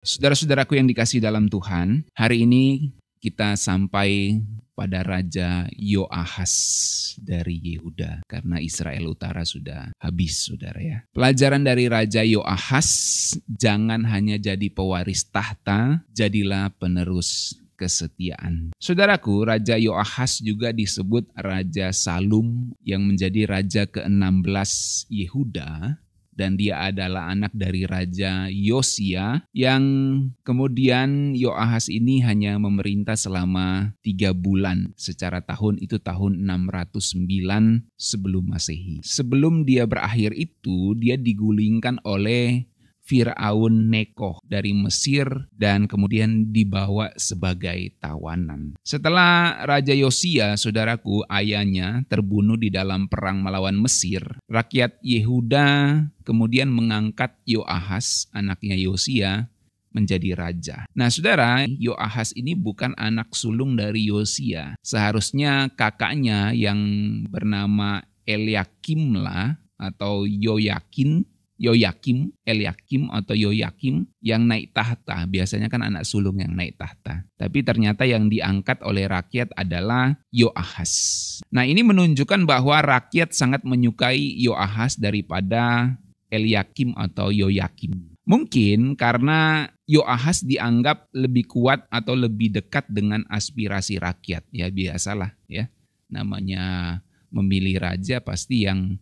Saudara-saudaraku yang dikasihi dalam Tuhan, hari ini kita sampai pada Raja Yoahas dari Yehuda, karena Israel Utara sudah habis, saudara ya. Pelajaran dari Raja Yoahas, jangan hanya jadi pewaris tahta, jadilah penerus kesetiaan. Saudaraku, Raja Yoahas juga disebut Raja Salum yang menjadi Raja ke-16 Yehuda. Dan dia adalah anak dari Raja Yosia yang kemudian Yoahas ini hanya memerintah selama 3 bulan. Secara tahun itu tahun 609 sebelum Masehi. Sebelum dia berakhir itu, dia digulingkan oleh Fir'aun Neko dari Mesir dan kemudian dibawa sebagai tawanan. Setelah Raja Yosia, saudaraku, ayahnya terbunuh di dalam perang melawan Mesir, rakyat Yehuda kemudian mengangkat Yoahas, anaknya Yosia, menjadi raja. Nah, saudara, Yoahas ini bukan anak sulung dari Yosia. Seharusnya kakaknya yang bernama Eliakim lah atau Eliakim atau Yoyakim yang naik tahta. Biasanya kan anak sulung yang naik tahta. Tapi ternyata yang diangkat oleh rakyat adalah Yoahas. Nah, ini menunjukkan bahwa rakyat sangat menyukai Yoahas daripada Eliakim atau Yoyakim. Mungkin karena Yoahas dianggap lebih kuat atau lebih dekat dengan aspirasi rakyat. Ya biasalah ya, namanya memilih raja pasti yang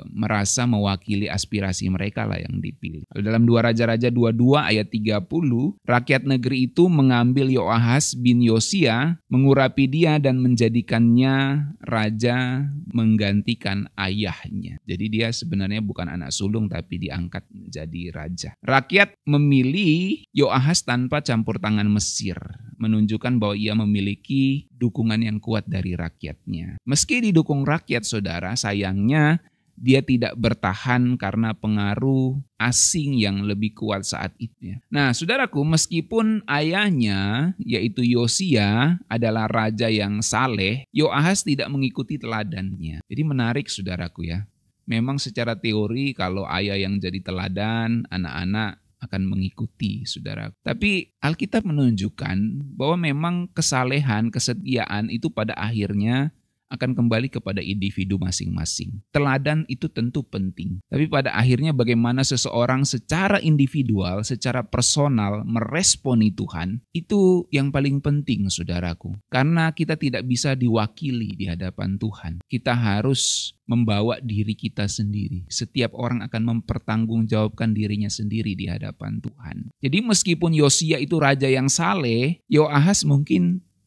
merasa mewakili aspirasi mereka lah yang dipilih. Dalam 2 Raja-Raja 22 ayat 30, rakyat negeri itu mengambil Yoahas bin Yosia, mengurapi dia dan menjadikannya raja menggantikan ayahnya. Jadi dia sebenarnya bukan anak sulung tapi diangkat menjadi raja. Rakyat memilih Yoahas tanpa campur tangan Mesir, menunjukkan bahwa ia memiliki dukungan yang kuat dari rakyatnya. Meski didukung rakyat, saudara, sayangnya dia tidak bertahan karena pengaruh asing yang lebih kuat saat itu. Nah, saudaraku, meskipun ayahnya, yaitu Yosia, adalah raja yang saleh, Yoahas tidak mengikuti teladannya. Jadi menarik, saudaraku ya. Memang secara teori kalau ayah yang jadi teladan, anak-anak akan mengikuti, saudara. Tapi Alkitab menunjukkan bahwa memang kesalehan, kesetiaan itu pada akhirnya akan kembali kepada individu masing-masing. Teladan itu tentu penting. Tapi pada akhirnya bagaimana seseorang secara individual, secara personal meresponi Tuhan, itu yang paling penting, saudaraku. Karena kita tidak bisa diwakili di hadapan Tuhan. Kita harus membawa diri kita sendiri. Setiap orang akan mempertanggungjawabkan dirinya sendiri di hadapan Tuhan. Jadi meskipun Yosia itu raja yang saleh,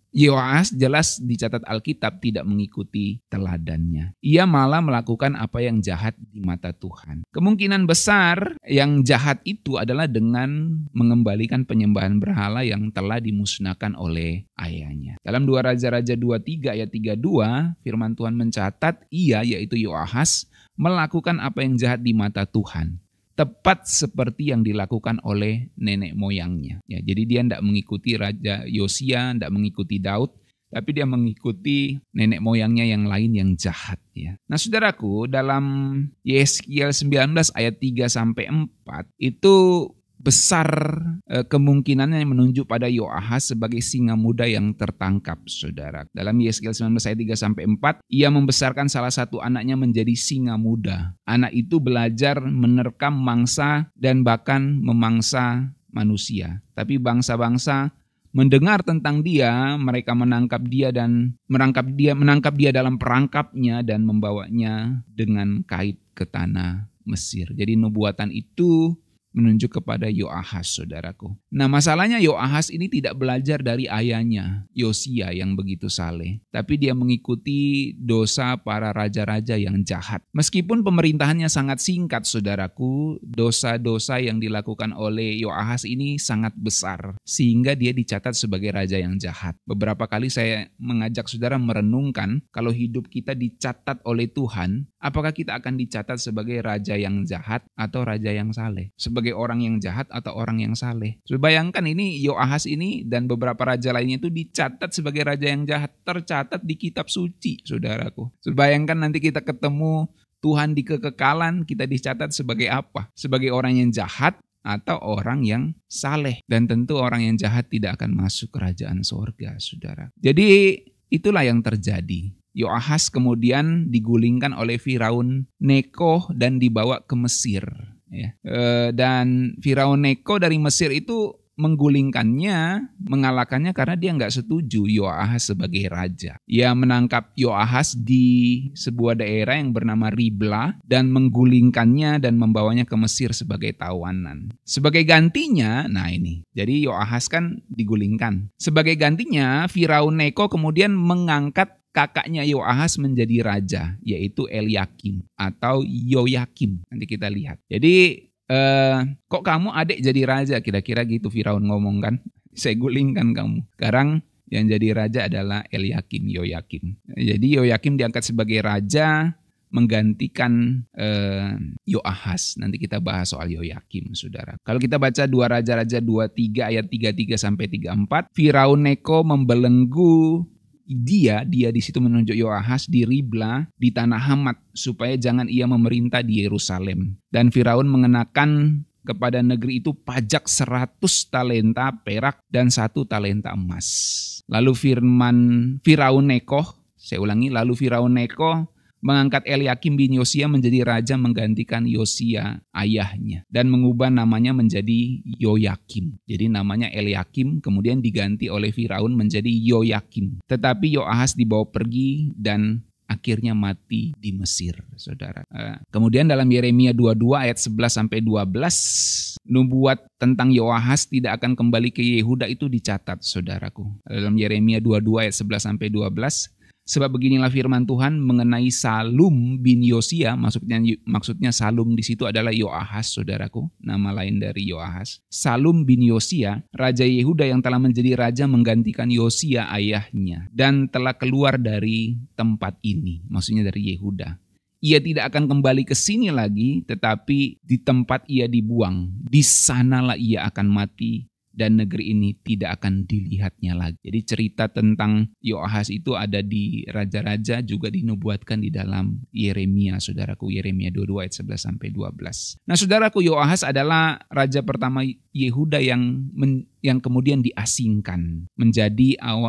Yoahas jelas dicatat Alkitab tidak mengikuti teladannya. Ia malah melakukan apa yang jahat di mata Tuhan. Kemungkinan besar yang jahat itu adalah dengan mengembalikan penyembahan berhala yang telah dimusnahkan oleh ayahnya. Dalam 2 Raja-Raja 23 ayat 32, firman Tuhan mencatat ia, yaitu Yoahas, melakukan apa yang jahat di mata Tuhan. Tepat seperti yang dilakukan oleh nenek moyangnya. Ya, jadi dia tidak mengikuti Raja Yosia, tidak mengikuti Daud, tapi dia mengikuti nenek moyangnya yang lain yang jahat. Ya. Nah, saudaraku, dalam Yeskiel 19 ayat 3-4 itu besar kemungkinannya menunjuk pada Yoahas sebagai singa muda yang tertangkap, saudara. Dalam Yeskiel 19 ayat 3-4, ia membesarkan salah satu anaknya menjadi singa muda. Anak itu belajar menerkam mangsa dan bahkan memangsa manusia. Tapi bangsa-bangsa mendengar tentang dia, mereka menangkap dia dalam perangkapnya dan membawanya dengan kait ke tanah Mesir. Jadi nubuatan itu menunjuk kepada Yoahas, saudaraku. Nah, masalahnya Yoahas ini tidak belajar dari ayahnya, Yosia yang begitu saleh. Tapi dia mengikuti dosa para raja-raja yang jahat. Meskipun pemerintahannya sangat singkat, saudaraku, dosa-dosa yang dilakukan oleh Yoahas ini sangat besar. Sehingga dia dicatat sebagai raja yang jahat. Beberapa kali saya mengajak saudara merenungkan, kalau hidup kita dicatat oleh Tuhan, apakah kita akan dicatat sebagai raja yang jahat atau raja yang saleh? Sebagai orang yang jahat atau orang yang saleh. So, bayangkan ini Yoahas ini dan beberapa raja lainnya itu dicatat sebagai raja yang jahat, tercatat di kitab suci, saudaraku. So, bayangkan nanti kita ketemu Tuhan di kekekalan, kita dicatat sebagai apa? Sebagai orang yang jahat atau orang yang saleh. Dan tentu orang yang jahat tidak akan masuk kerajaan sorga, saudara. Jadi itulah yang terjadi. Yoahas kemudian digulingkan oleh Firaun Neko dan dibawa ke Mesir. Ya. Dan Firaun Neko dari Mesir itu menggulingkannya, mengalahkannya karena dia nggak setuju Yoahas sebagai raja. Ia menangkap Yoahas di sebuah daerah yang bernama Ribla dan menggulingkannya dan membawanya ke Mesir sebagai tawanan. Sebagai gantinya, nah ini, jadi Yoahas kan digulingkan. Sebagai gantinya, Firaun Neko kemudian mengangkat kakaknya Yoahas menjadi raja, yaitu Eliakim atau Yoyakim. Nanti kita lihat. Jadi kok kamu adik jadi raja? Kira-kira gitu Firaun ngomong kan. Saya gulingkan kamu. Sekarang yang jadi raja adalah Eliakim, Yoyakim. Jadi Yoyakim diangkat sebagai raja menggantikan Yoahas. Nanti kita bahas soal Yoyakim, saudara. Kalau kita baca 2 Raja-Raja 23 ayat 33 sampai 34, Firaun Neko membelenggu dia di situ menunjuk Yoahas di Ribla di tanah Hamat supaya jangan ia memerintah di Yerusalem. Dan Firaun mengenakan kepada negeri itu pajak 100 talenta perak dan 1 talenta emas. Lalu Firaun Neko mengangkat Eliakim bin Yosia menjadi raja menggantikan Yosia ayahnya dan mengubah namanya menjadi Yoyakim. Jadi namanya Eliakim kemudian diganti oleh Firaun menjadi Yoyakim. Tetapi Yoahas dibawa pergi dan akhirnya mati di Mesir, saudara. Kemudian dalam Yeremia 22 ayat 11 sampai 12, nubuat tentang Yoahas tidak akan kembali ke Yehuda itu dicatat, saudaraku. Dalam Yeremia 22 ayat 11 sampai 12, sebab beginilah firman Tuhan mengenai Salum bin Yosia, maksudnya Salum di situ adalah Yoahas, saudaraku, nama lain dari Yoahas. Salum bin Yosia, raja Yehuda yang telah menjadi raja menggantikan Yosia ayahnya dan telah keluar dari tempat ini, maksudnya dari Yehuda. Ia tidak akan kembali ke sini lagi, tetapi di tempat ia dibuang, di sanalah ia akan mati. Dan negeri ini tidak akan dilihatnya lagi. Jadi cerita tentang Yoahas itu ada di Raja-Raja, juga dinubuatkan di dalam Yeremia, saudaraku. Yeremia 22 ayat 11 sampai 12. Nah, saudaraku, Yoahas adalah raja pertama Yehuda yang kemudian diasingkan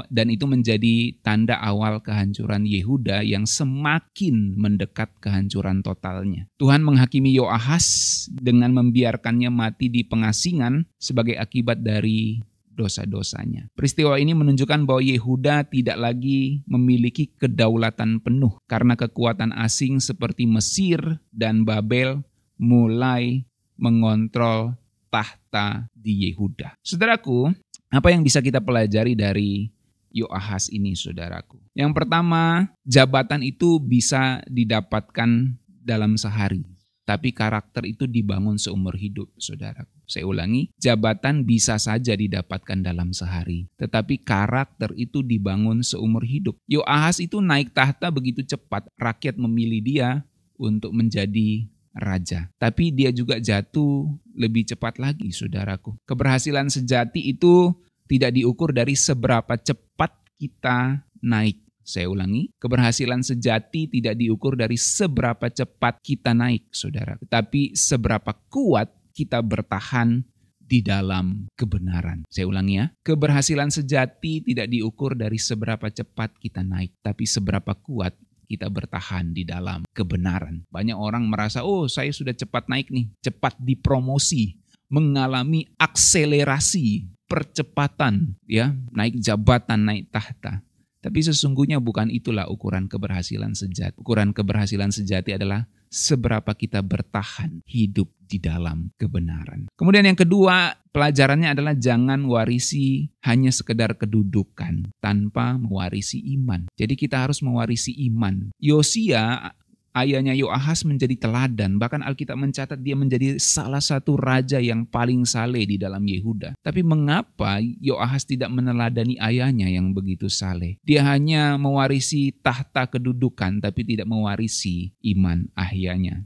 dan itu menjadi tanda awal kehancuran Yehuda yang semakin mendekat kehancuran totalnya. Tuhan menghakimi Yoahas dengan membiarkannya mati di pengasingan sebagai akibat dari dosa-dosanya. Peristiwa ini menunjukkan bahwa Yehuda tidak lagi memiliki kedaulatan penuh karena kekuatan asing seperti Mesir dan Babel mulai mengontrol tahta di Yehuda. Saudaraku, apa yang bisa kita pelajari dari Yoahas ini, saudaraku? Yang pertama, jabatan itu bisa didapatkan dalam sehari, tapi karakter itu dibangun seumur hidup, saudaraku. Saya ulangi, jabatan bisa saja didapatkan dalam sehari, tetapi karakter itu dibangun seumur hidup. Yoahas itu naik tahta begitu cepat, rakyat memilih dia untuk menjadi raja. Tapi dia juga jatuh lebih cepat lagi, saudaraku. Keberhasilan sejati itu tidak diukur dari seberapa cepat kita naik. Saya ulangi, keberhasilan sejati tidak diukur dari seberapa cepat kita naik, saudara. Tetapi seberapa kuat kita bertahan di dalam kebenaran. Saya ulangi ya, keberhasilan sejati tidak diukur dari seberapa cepat kita naik, tapi seberapa kuat kita bertahan di dalam kebenaran. Banyak orang merasa, oh saya sudah cepat naik nih, cepat dipromosi, mengalami akselerasi, percepatan, ya, naik jabatan, naik tahta. Tapi sesungguhnya bukan itulah ukuran keberhasilan sejati. Ukuran keberhasilan sejati adalah seberapa kita bertahan hidup di dalam kebenaran. Kemudian yang kedua, pelajarannya adalah jangan warisi hanya sekedar kedudukan tanpa mewarisi iman. Jadi kita harus mewarisi iman. Yosia, ayahnya Yoahas, menjadi teladan. Bahkan Alkitab mencatat dia menjadi salah satu raja yang paling saleh di dalam Yehuda. Tapi mengapa Yoahas tidak meneladani ayahnya yang begitu saleh? Dia hanya mewarisi tahta kedudukan tapi tidak mewarisi iman ayahnya.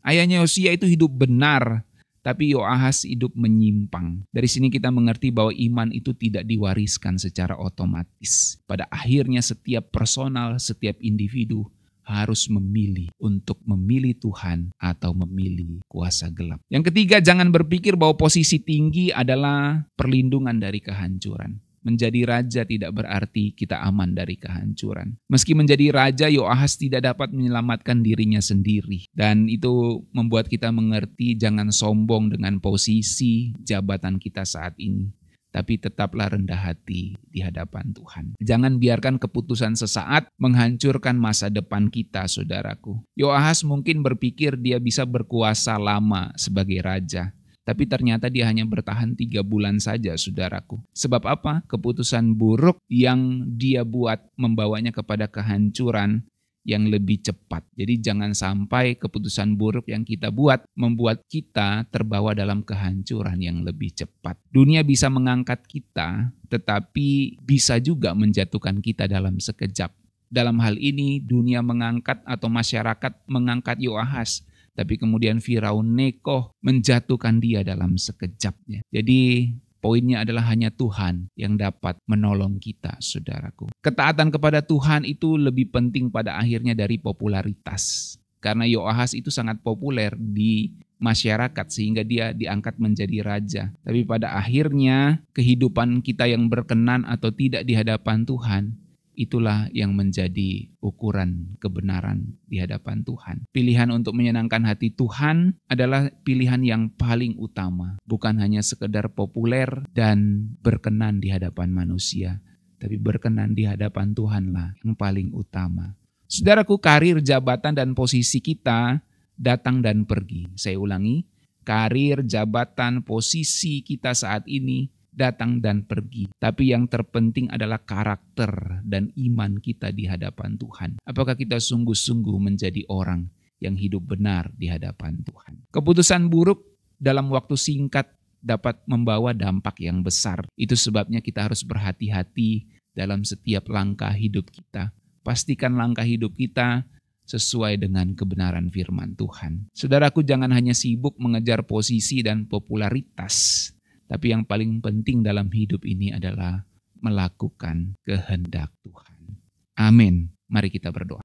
Ayahnya Yosia itu hidup benar, tapi Yoahas hidup menyimpang. Dari sini kita mengerti bahwa iman itu tidak diwariskan secara otomatis. Pada akhirnya setiap personal, setiap individu harus memilih untuk memilih Tuhan atau memilih kuasa gelap. Yang ketiga, jangan berpikir bahwa posisi tinggi adalah perlindungan dari kehancuran. Menjadi raja tidak berarti kita aman dari kehancuran. Meski menjadi raja, Yoahas tidak dapat menyelamatkan dirinya sendiri. Dan itu membuat kita mengerti jangan sombong dengan posisi jabatan kita saat ini. Tapi tetaplah rendah hati di hadapan Tuhan. Jangan biarkan keputusan sesaat menghancurkan masa depan kita, saudaraku. Yoahas mungkin berpikir dia bisa berkuasa lama sebagai raja. Tapi ternyata dia hanya bertahan 3 bulan saja, saudaraku. Sebab apa? Keputusan buruk yang dia buat membawanya kepada kehancuran yang lebih cepat. Jadi jangan sampai keputusan buruk yang kita buat membuat kita terbawa dalam kehancuran yang lebih cepat. Dunia bisa mengangkat kita, tetapi bisa juga menjatuhkan kita dalam sekejap. Dalam hal ini, dunia mengangkat atau masyarakat mengangkat Yoahas. Tapi kemudian Firaun Nekoh menjatuhkan dia dalam sekejapnya. Jadi poinnya adalah hanya Tuhan yang dapat menolong kita, saudaraku. Ketaatan kepada Tuhan itu lebih penting pada akhirnya dari popularitas. Karena Yoahas itu sangat populer di masyarakat sehingga dia diangkat menjadi raja. Tapi pada akhirnya kehidupan kita yang berkenan atau tidak di hadapan Tuhan, itulah yang menjadi ukuran kebenaran di hadapan Tuhan. Pilihan untuk menyenangkan hati Tuhan adalah pilihan yang paling utama. Bukan hanya sekedar populer dan berkenan di hadapan manusia. Tapi berkenan di hadapan Tuhanlah yang paling utama. Saudaraku, karir, jabatan, dan posisi kita datang dan pergi. Saya ulangi, karir, jabatan, posisi kita saat ini datang dan pergi. Tapi yang terpenting adalah karakter dan iman kita di hadapan Tuhan. Apakah kita sungguh-sungguh menjadi orang yang hidup benar di hadapan Tuhan? Keputusan buruk dalam waktu singkat dapat membawa dampak yang besar. Itu sebabnya kita harus berhati-hati dalam setiap langkah hidup kita. Pastikan langkah hidup kita sesuai dengan kebenaran firman Tuhan. Saudaraku, jangan hanya sibuk mengejar posisi dan popularitas. Tapi yang paling penting dalam hidup ini adalah melakukan kehendak Tuhan. Amin. Mari kita berdoa.